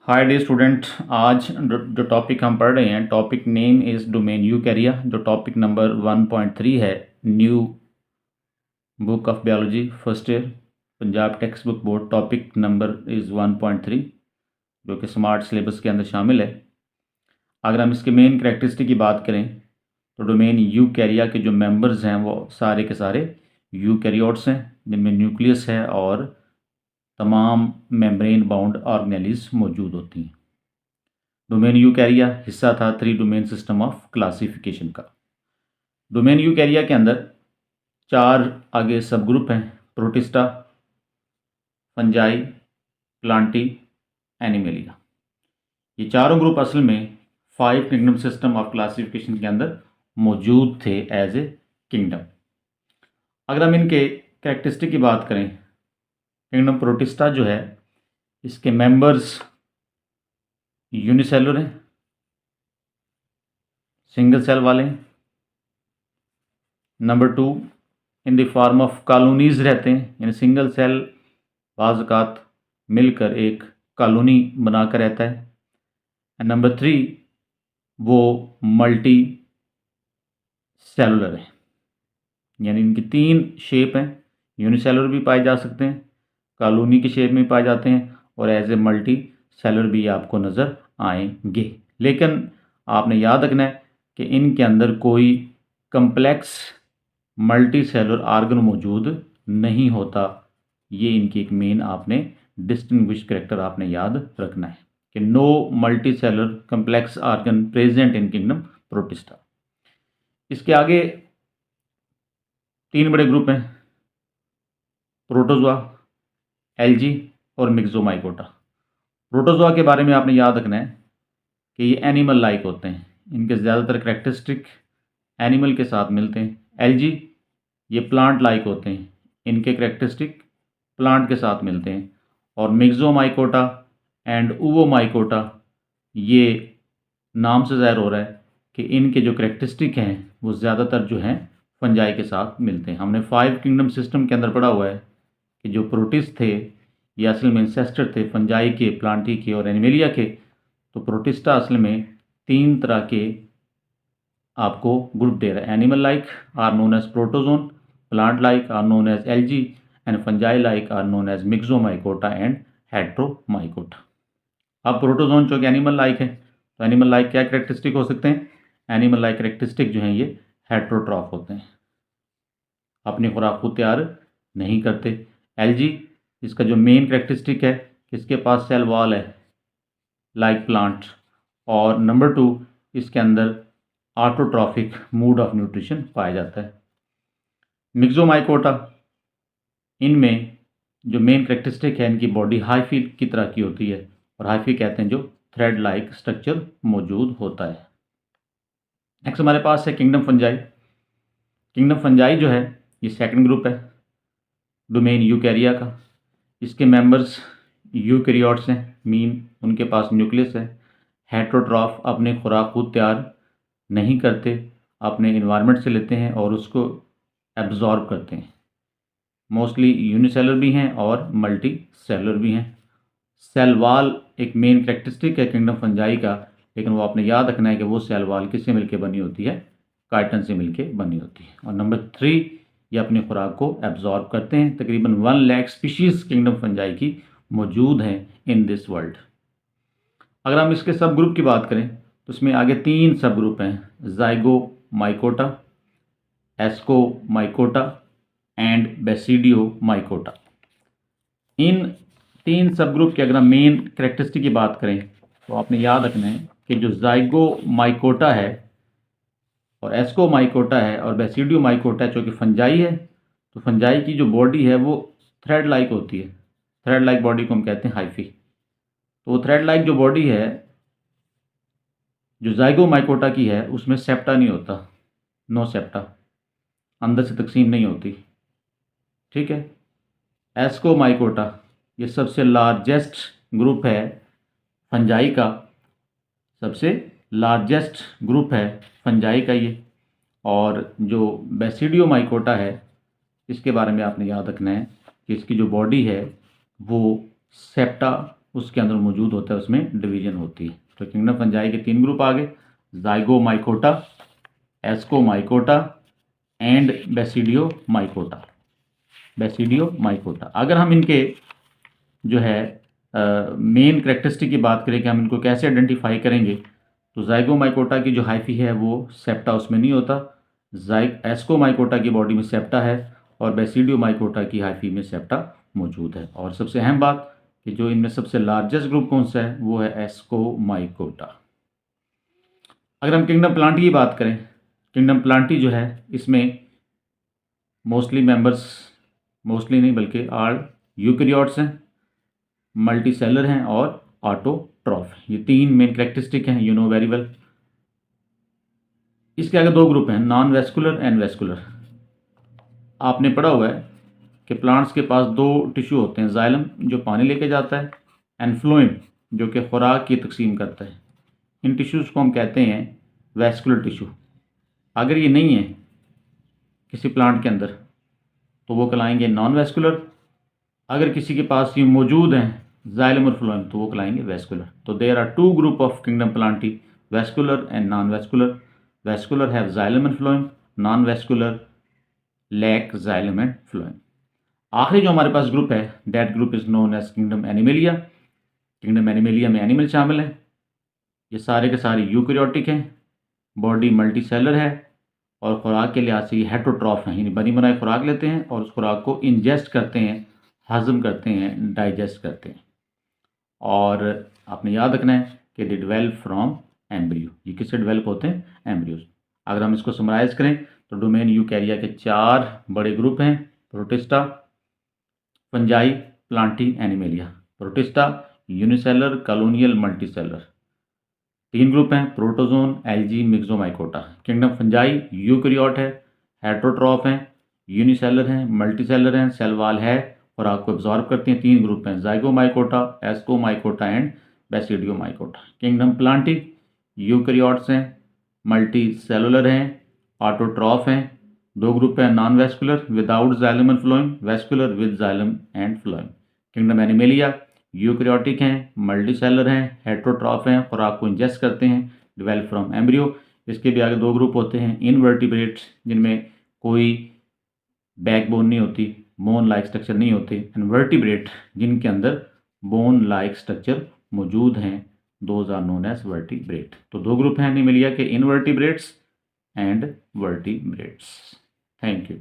हाय day student. आज जो topic हम पढ़ रहे हैं, टॉपिक नेम इज़ डोमेन यूकैरिया। जो टॉपिक नंबर 1.3 है, new book of biology first year Punjab text book board. Topic number is 1.3 जो कि स्मार्ट सिलेबस के अंदर शामिल है। अगर हम इसके मेन कैरेक्टरिस्टिक की बात करें तो डोमेन यूकैरिया के जो मेंबर्स हैं वो सारे के सारे यूकैरियोट्स हैं, जिनमें न्यूक्लियस है और तमाम मेम्ब्रेन बाउंड ऑर्गेनेलिज मौजूद होती हैं। डोमेन यूकैरिया हिस्सा था 3 डोमेन सिस्टम ऑफ क्लासिफिकेशन का। डोमेन यूकैरिया के अंदर 4 आगे सब ग्रुप हैं: प्रोटिस्टा, फंजाई, प्लांटी, एनिमेलिया। ये चारों ग्रुप असल में 5 किंगडम सिस्टम ऑफ क्लासिफिकेशन के अंदर मौजूद थे एज ए किंगडम। अगर हम इनके कैरेक्टरिस्टिक की बात करें, किंगडम प्रोटिस्टा जो है, इसके मेंबर्स यूनिसेलुलर हैं, सिंगल सेल वाले हैं। Number 2, in the form of colonies रहते हैं, यानी सिंगल सेल बाज़ औक़ात मिलकर एक कॉलोनी बनाकर रहता है। एंड नंबर 3, वो मल्टी सेलुलर है, यानी इनकी 3 शेप हैं। यूनिसेलुलर भी पाए जा सकते हैं, कॉलोनी की शेप में पाए जाते हैं, और एज ए मल्टी सेलुलर भी आपको नज़र आएंगे। लेकिन आपने याद रखना है कि इनके अंदर कोई कम्प्लेक्स मल्टी सेलुलर आर्गन मौजूद नहीं होता। ये इनकी एक मेन आपने डिस्टिंग्विश कैरेक्टर आपने याद रखना है कि no multi cellular complex organ present in kingdom protista. इसके आगे 3 बड़े ग्रुप हैं: प्रोटोजोआ, एल्गी और मिक्सोमाइकोटा। प्रोटोजोआ के बारे में आपने याद रखना है कि ये एनिमल लाइक होते हैं, इनके ज़्यादातर करेक्टरिस्टिक एनिमल के साथ मिलते हैं। एल्गी ये प्लांट लाइक होते हैं, इनके करेक्टरिस्टिक प्लांट के साथ मिलते हैं। और मिक्सोमाइकोटा एंड ओवोमाइकोटा, ये नाम से ज़ाहिर हो रहा है कि इनके जो करेक्टरिस्टिक हैं वो ज़्यादातर जो हैं फंजाई के साथ मिलते हैं। हमने 5 किंगडम सिस्टम के अंदर पढ़ा हुआ है कि जो प्रोटिस्ट थे ये असल में इंसेस्टर थे फंजाई के, प्लांटी के और एनिमेलिया के। तो प्रोटिस्टा असल में 3 तरह के आपको ग्रुप दे रहा है: animal like are known as protozoan, plant like are known as algae, and fungi like are known as myxomycota and heteromycota. अब प्रोटोजोन जो कि एनिमल लाइक है, तो एनिमल लाइक क्या करेक्टरिस्टिक हो सकते हैं? एनिमल लाइक करेक्टरिस्टिक जो हैं ये हेट्रोट्रॉफ होते हैं, अपनी खुराक को तैयार नहीं करते। एल्गी, इसका जो मेन करेक्टरिस्टिक है कि इसके पास सेल वॉल है लाइक प्लांट, और नंबर 2, इसके अंदर ऑटोट्रॉफिक मोड ऑफ न्यूट्रिशन पाया जाता है। मिक्सोमाइकोटा, इनमें जो मेन करेक्टरिस्टिक है, इनकी बॉडी हाइफी की तरह की होती है, और हाइफी कहते हैं जो थ्रेड लाइक स्ट्रक्चर मौजूद होता है। नेक्स्ट हमारे पास है किंगडम फंजाई। किंगडम फंजाई जो है ये सेकंड ग्रुप है डोमेन यूकैरिया का। इसके मेंबर्स यूकैरियोट्स हैं, मीन उनके पास न्यूक्लियस है। हेट्रोट्रॉफ, अपने खुराक खुद तैयार नहीं करते, अपने इन्वायरमेंट से लेते हैं और उसको एब्जॉर्ब करते हैं। मोस्टली यूनिसेलुलर भी हैं और मल्टी सेलुलर भी हैं। सेल वॉल एक मेन करेक्टरिस्टिक है किंगडम फंजाई का, लेकिन वो आपने याद रखना है कि वो सेल वॉल किससे मिलकर बनी होती है? काइटिन से मिलकर बनी होती है। और नंबर 3, ये अपनी खुराक को एब्जॉर्ब करते हैं। तकरीबन 1 लाख स्पीशीज किंगडम फंजाई की मौजूद हैं इन दिस वर्ल्ड। अगर हम इसके सब ग्रुप की बात करें तो इसमें आगे 3 सब ग्रुप हैं: ज़ाइगोमाइकोटा, एस्कोमाइकोटा एंड बेसिडियोमाइकोटा। इन 3 सब ग्रुप के अगर हम मेन करेक्टरिस्टिक की बात करें तो आपने याद रखना है कि जो ज़ाइगोमाइकोटा है और एस्कोमाइकोटा है और बेसिडियोमाइकोटा है, जो कि फंजाई है, तो फंजाई की जो बॉडी है वो थ्रेड लाइक होती है। थ्रेड लाइक बॉडी को हम कहते हैं हाइफी। तो वो थ्रेड लाइक जो बॉडी है जो ज़ाइगोमाइकोटा की है, उसमें सेप्टा नहीं होता, नो सेप्टा, अंदर से तकसीम नहीं होती। ठीक है। एस्कोमाइकोटा ये सबसे लार्जेस्ट ग्रुप है फंजाई का, सबसे लार्जेस्ट ग्रुप है फंजाई का ये। और जो बेसिडियोमाइकोटा है, इसके बारे में आपने याद रखना है कि इसकी जो बॉडी है वो सेप्टा उसके अंदर मौजूद होता है, उसमें डिवीजन होती है। तो किंगडम फंजाई के 3 ग्रुप आ गए, Zygomycota, ascomycota and Basidiomycota. Basidiomycota, अगर हम इनके जो है मेन करेक्टरिस्टिक की बात करें कि हम इनको कैसे आइडेंटिफाई करेंगे, तो जाइगोमाइकोटा की जो हाइफी है वो सेप्टा उसमें नहीं होता, एस्कोमाइकोटा की बॉडी में सेप्टा है और बेसिडियोमाइकोटा की हाइफी में सेप्टा मौजूद है। और सबसे अहम बात कि जो इनमें सबसे लार्जेस्ट ग्रुप कौन सा है, वो है एस्कोमाइकोटा। अगर हम किंगडम प्लांटी की बात करें, किंगडम प्लांटी जो है इसमें मोस्टली मेंबर्स, मोस्टली नहीं बल्कि ऑल यूकैरियोट्स हैं, मल्टी सेलर हैं और ऑटोट्रॉफ। ये 3 मेन करेक्टरिस्टिक हैं, यू नो वेरी वेल। इसके आगे 2 ग्रुप हैं, नॉन वेस्कुलर एंड वेस्कुलर। आपने पढ़ा हुआ है कि प्लांट्स के पास 2 टिश्यू होते हैं, जाइलम जो पानी लेके जाता है एंड फ्लोएम जो कि खुराक की तकसीम करता है। इन टिश्यूज़ को हम कहते हैं वेस्कुलर टिश्यू। अगर ये नहीं है किसी प्लांट के अंदर तो वो कहलाएंगे नॉन वेस्कुलर। अगर किसी के पास ये मौजूद हैं जाइलम और फ्लोएम तो वो कहलाएंगे वेस्कुलर। तो there are 2 group of kingdom plantae, vascular and non vascular. Vascular have xylem and phloem, non vascular lack xylem and phloem. आखिरी जो हमारे पास ग्रुप है, that group is known as kingdom animalia. Kingdom animalia में animal शामिल हैं, ये सारे के सारे यूकैरियोटिक हैं, बॉडी मल्टी सेलर है और खुराक के लिहाज से ये हेटेरोट्रॉफ हैं, यानी बनी बनाई खुराक लेते हैं और उस खुराक को इंजेस्ट करते हैं, हजम करते हैं, डाइजेस्ट करते हैं। और आपने याद रखना है कि दे डेवलप फ्रॉम एम्ब्रियो। ये किससे डेवलप होते हैं? एम्ब्रियोज। अगर हम इसको समराइज करें तो डोमेन यूकैरिया के 4 बड़े ग्रुप हैं, protista, fungi, plantae, animalia. Protista unicellular, colonial, multicellular. 3 group हैं, protozoan, algae, myxomycota. Kingdom fungi eukaryote है, हेटेरोट्रॉफ हैं, यूनिसेलर हैं, मल्टीसेलर हैं, सेल वॉल है और आपको एब्जॉर्ब करते हैं। 3 ग्रुप हैं, zygomycota, ascomycota and basidiomycota. Kingdom plantae eukaryotes हैं, मल्टी सेलुलर हैं, ऑटोट्रॉफ हैं। 2 ग्रुप हैं, non vascular without xylem and phloem, vascular with xylem and phloem. Kingdom animalia eukaryotic हैं, मल्टीसेलर हैं, हेटेरोट्रॉफ हैं, खुराक को इंजेस्ट करते हैं, डेवलप फ्रॉम एम्ब्रियो। इसके भी आगे 2 ग्रुप होते हैं, इनवर्टिब्रेट्स जिनमें कोई बैकबोन नहीं होती, बोन लाइक स्ट्रक्चर नहीं होते, एंड वर्टिब्रेट जिनके अंदर बोन लाइक स्ट्रक्चर मौजूद हैं, those are known as vertebrate. तो 2 ग्रुप हैं एनिमेलिया के, invertebrates and vertebrates. Thank you.